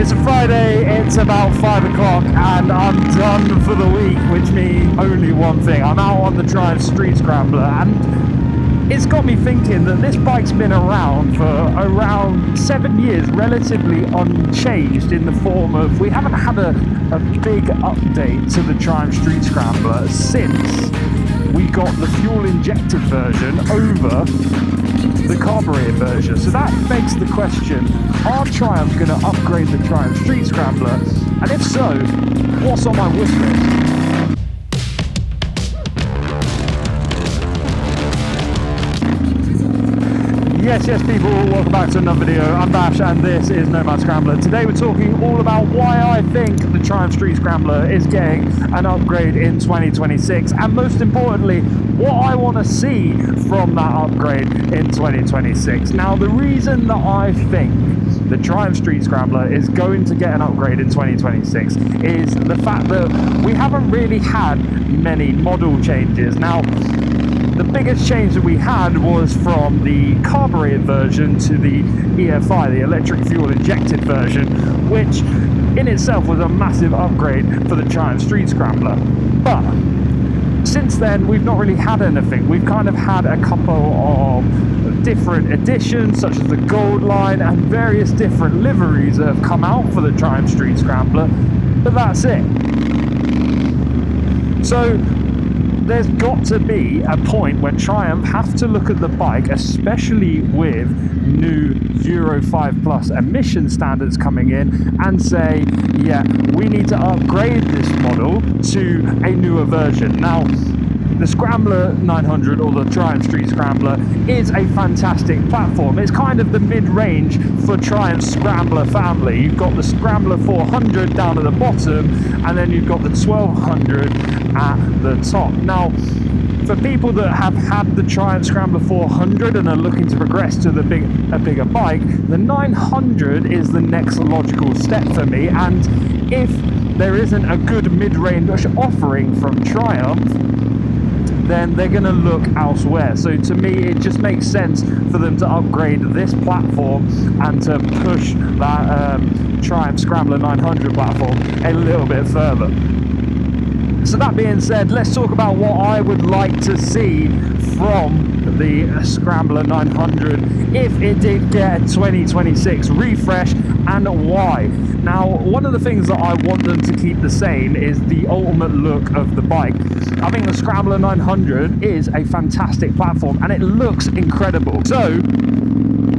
It's a Friday, it's about 5 o'clock, and I'm done for the week, which means only one thing. I'm out on the Triumph Street Scrambler, and it's got me thinking that this bike's been around for around 7 years, relatively unchanged in the form of, we haven't had a big update to the Triumph Street Scrambler since we got the fuel injected version over the carbureted version. So that begs the question, are Triumph going to upgrade the Triumph Street Scrambler? And if so, what's on my wish list? Yes people, welcome back to another video. I'm Bash and this is Nomad Scrambler. Today we're talking all about why I think the Triumph Street Scrambler is getting an upgrade in 2026, and most importantly, what I want to see from that upgrade in 2026. Now, the reason that I think the Triumph Street Scrambler is going to get an upgrade in 2026 is the fact that we haven't really had many model changes. Now, the biggest change that we had was from the carbureted version to the EFI, the electric fuel injected version, which in itself was a massive upgrade for the Triumph Street Scrambler. But since then, we've not really had anything. We've kind of had a couple of different editions, such as the Gold line and various different liveries that have come out for the Triumph Street Scrambler, but that's it. So there's got to be a point where Triumph have to look at the bike, especially with new Euro 5 Plus emission standards coming in, and say, yeah, we need to upgrade this model to a newer version. Now, the Scrambler 900, or the Triumph Street Scrambler, is a fantastic platform. It's kind of the mid-range for Triumph's Scrambler family. You've got the Scrambler 400 down at the bottom, and then you've got the 1200 at the top. Now, for people that have had the Triumph Scrambler 400 and are looking to progress to a bigger bike, the 900 is the next logical step for me. And if there isn't a good mid-range offering from Triumph, then they're going to look elsewhere. So to me, it just makes sense for them to upgrade this platform and to push that Triumph Scrambler 900 platform a little bit further. So that being said, let's talk about what I would like to see from the Scrambler 900 if it did get a 2026 refresh, and why. Now, one of the things that I want them to keep the same is the ultimate look of the bike. I think the Scrambler 900 is a fantastic platform and it looks incredible. So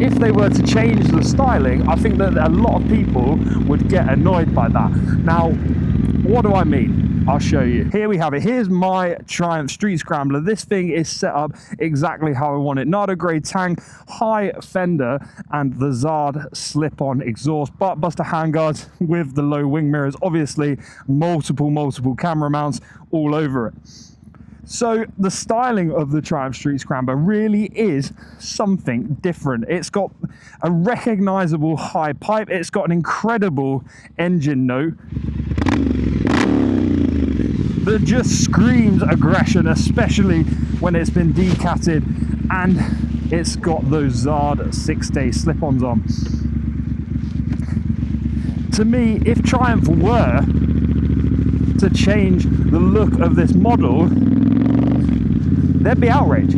if they were to change the styling, I think that a lot of people would get annoyed by that. Now, what do I mean? I'll show you. Here we have it. Here's my Triumph Street Scrambler. This thing is set up exactly how I want it. Nardo Grey tank, high fender, and the Zard slip-on exhaust, buster handguards with the low wing mirrors. Obviously, multiple camera mounts all over it. So the styling of the Triumph Street Scrambler really is something different. It's got a recognizable high pipe. It's got an incredible engine note that just screams aggression, especially when it's been decatted, and it's got those Zard 6-day slip-ons on. To me, if Triumph were to change the look of this model, there'd be outrage.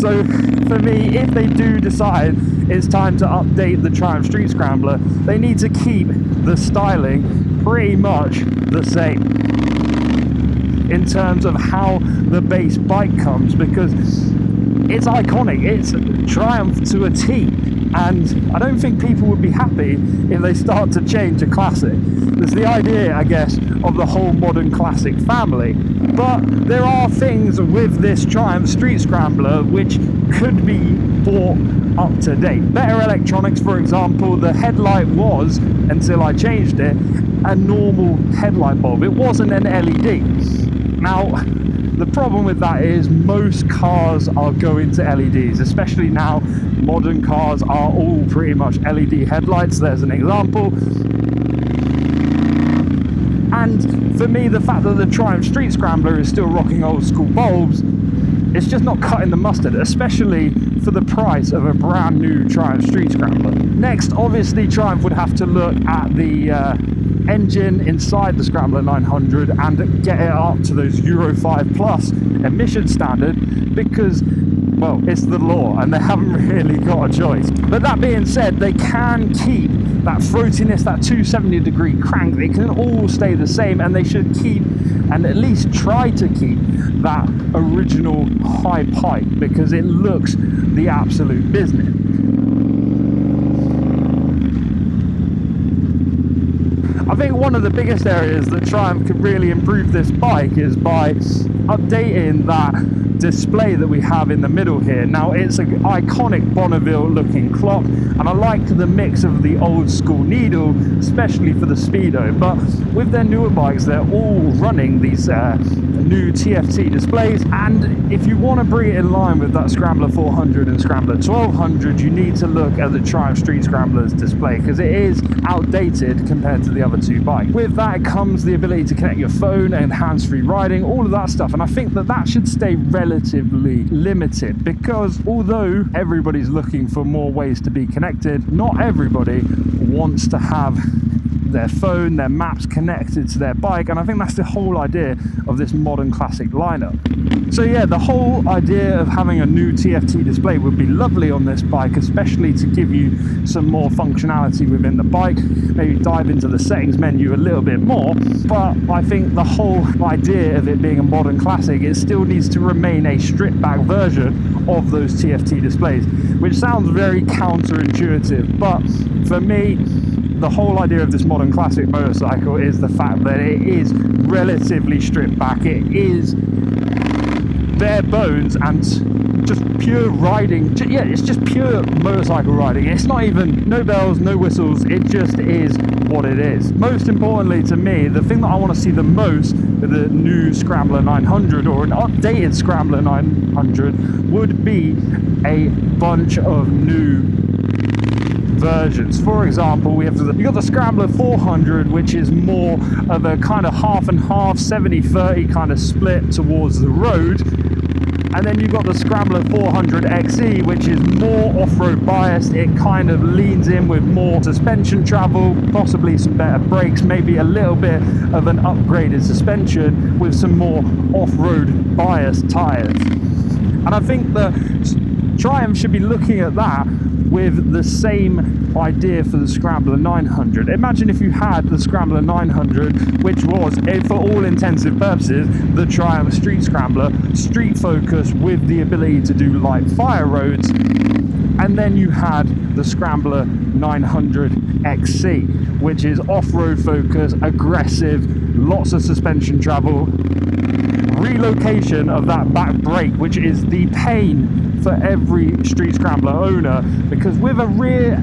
So for me, if they do decide it's time to update the Triumph Street Scrambler, they need to keep the styling pretty much the same in terms of how the base bike comes, because it's iconic. It's Triumph to a T, and I don't think people would be happy if they start to change a classic. There's the idea, I guess, of the whole modern classic family, but there are things with this Triumph Street Scrambler which could be brought up to date. Better electronics, for example. The headlight was, until I changed it, a normal headlight bulb. It wasn't an LED. Now, the problem with that is most cars are going to LEDs, especially now. Modern cars are all pretty much LED headlights. There's an example. And for me, the fact that the Triumph Street Scrambler is still rocking old school bulbs it's just not cutting the mustard, especially for the price of a brand new Triumph Street Scrambler. Next, obviously, Triumph would have to look at the engine inside the Scrambler 900 and get it up to those Euro 5 plus emission standard, because, well, it's the law and they haven't really got a choice. But that being said, they can keep that throatiness, that 270-degree crank. They can all stay the same, and they should keep, and at least try to keep, that original high pipe, because it looks the absolute business. I think one of the biggest areas that Triumph could really improve this bike is by updating that display that we have in the middle here. Now, it's an iconic Bonneville looking clock, and I like the mix of the old school needle, especially for the Speedo. But with their newer bikes, they're all running these new TFT displays, and if you want to bring it in line with that Scrambler 400 and Scrambler 1200, you need to look at the Triumph Street Scrambler's display, because it is outdated compared to the other two bikes. With that comes the ability to connect your phone and hands-free riding, all of that stuff, and I think that that should stay relatively limited, because although everybody's looking for more ways to be connected, not everybody wants to have their phone, their maps connected to their bike, and I think that's the whole idea of this modern classic lineup. So yeah, the whole idea of having a new TFT display would be lovely on this bike, especially to give you some more functionality within the bike, maybe dive into the settings menu a little bit more. But I think the whole idea of it being a modern classic, it still needs to remain a stripped back version of those TFT displays, which sounds very counterintuitive, but for me, the whole idea of this modern classic motorcycle is the fact that it is relatively stripped back. It is bare bones and just pure riding. Yeah, it's just pure motorcycle riding. It's not even, no bells, no whistles. It just is what it is. Most importantly to me, the thing that I want to see the most with the new Scrambler 900 or an updated Scrambler 900 would be a bunch of new versions. For example, we have you got the Scrambler 400, which is more of a kind of half and half, 70-30 kind of split towards the road, and then you've got the Scrambler 400 XE, which is more off-road biased. It kind of leans in with more suspension travel, possibly some better brakes, maybe a little bit of an upgraded suspension with some more off-road biased tires. And I think that Triumph should be looking at that with the same idea for the Scrambler 900. Imagine if you had the Scrambler 900, which was, for all intensive purposes, the Triumph Street Scrambler, street focus with the ability to do light fire roads, and then you had the Scrambler 900 XC, which is off-road focus, aggressive, lots of suspension travel, relocation of that back brake, which is the pain for every Street Scrambler owner, because with a rear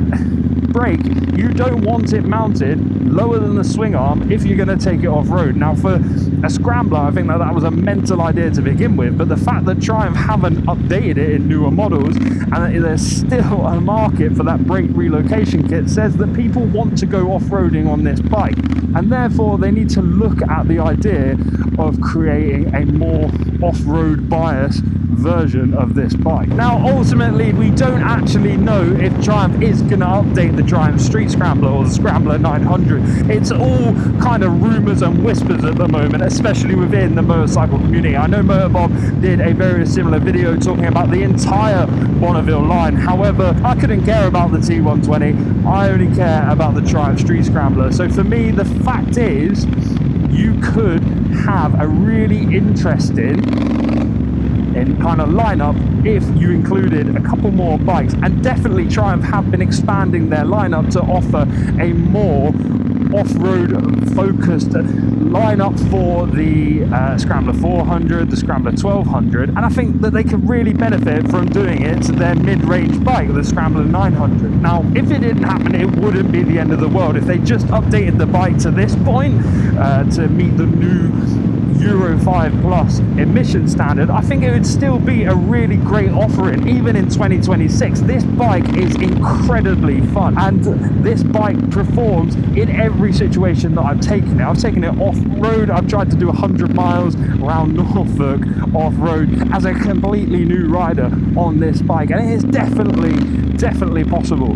brake, you don't want it mounted lower than the swing arm if you're going to take it off-road. Now, for a Scrambler, I think that was a mental idea to begin with, but the fact that Triumph haven't updated it in newer models and that there's still a market for that brake relocation kit says that people want to go off-roading on this bike, and therefore they need to look at the idea of creating a more off-road bias version of this bike. Now, ultimately, we don't actually know if Triumph is going to update the Triumph Street Scrambler or the Scrambler 900. It's all kind of rumours and whispers at the moment, especially within the motorcycle community. I know Motorbob did a very similar video talking about the entire Bonneville line. However, I couldn't care about the T120. I only care about the Triumph Street Scrambler. So for me, the fact is, you could have a really interesting kind of lineup if you included a couple more bikes, and definitely Triumph have been expanding their lineup to offer a more off-road focused lineup for the Scrambler 400, the Scrambler 1200, and I think that they could really benefit from doing it to their mid-range bike, the Scrambler 900. Now, if it didn't happen, it wouldn't be the end of the world. If they just updated the bike to this point to meet the new Euro 5 plus emission standard, I think it would still be a really great offering even in 2026. This bike is incredibly fun, and this bike performs in every situation that I've taken it. I've taken it off-road. I've tried to do 100 miles around Norfolk off-road as a completely new rider on this bike, and it is definitely possible.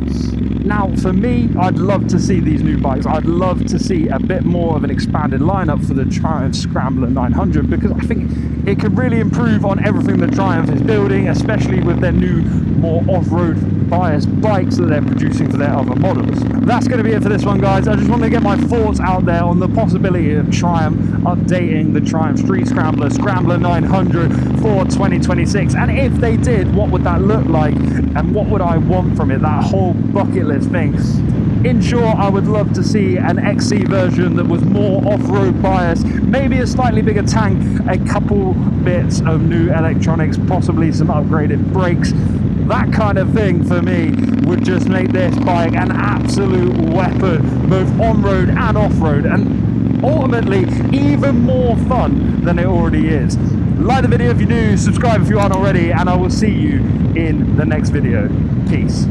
Now, for me, I'd love to see these new bikes. I'd love to see a bit more of an expanded lineup for the Triumph Scrambler 900, because I think it could really improve on everything that Triumph is building, especially with their new, more off-road biased bikes that they're producing for their other models. That's going to be it for this one, guys. I just want to get my thoughts out there on the possibility of Triumph updating the Triumph Street Scrambler, Scrambler 900 for 2026. And if they did, what would that look like? And what would I want from it? That whole bucket list thing. In short, I would love to see an XC version that was more off-road biased, maybe a slightly bigger tank, a couple bits of new electronics, possibly some upgraded brakes. That kind of thing for me would just make this bike an absolute weapon, both on-road and off-road, and ultimately even more fun than it already is. Like the video if you do, subscribe if you aren't already, and I will see you in the next video. Peace.